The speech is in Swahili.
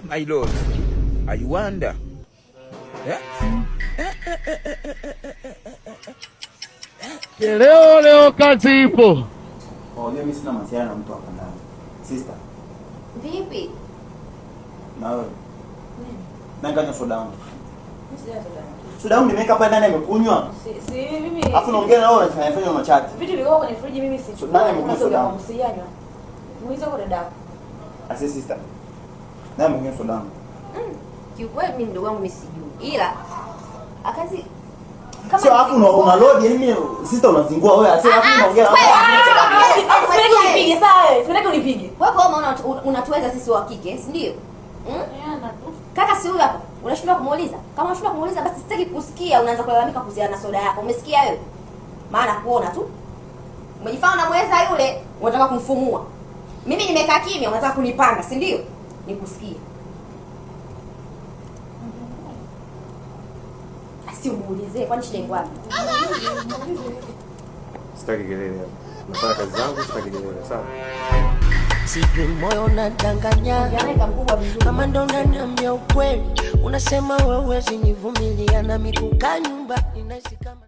my lord. I wonder. Leo kazi ipo. Mimi sina masiara na mtu hapa ndani. Sister. Vipi? Na wewe. Nanganya soda yangu. Soda yangu nimeweka hapa ndani amekunywa. Si mimi. Alafu naongea na wewe unafanya machati. Vitu viko kwenye friji mimi si. Soda yangu soda yangu. Msiyanywa. Muiza kwa dada. Asi sister. Na mwenye soda yangu. Kiukweli mimi ndugu wangu mimi sijui. Ila akazi kama sio afu una load yani mimi sister unazingua wewe asi afu unaongea hapa. Sasa unipige sawa wewe. Sasa unipige. Wewe kwa maana unatuweza sisi wa kike, si ndio? Kaka si huyu hapa. Unashindwa kumuuliza. Kama unashindwa kumuuliza basi sitaki kusikia unaanza kulalamika kuhusiana na soda yako. Umesikia wewe? Maana kuona tu. Umejifanya unamweza yule, unataka kumfumua. Mimi nimekaa kimya, unataka kunipanda, si ndio? Nikusikia. Asimuulize, kwani shida iko wapi? Sitaki kelele hapa. Nafanya kazi zangu, sitaki kelele, sawa? Sijui moyo unadanganya kama ndo unaniambia ukweli. Unasema wewe huwezi nivumilia na mikukaa nyumba ninaishi kama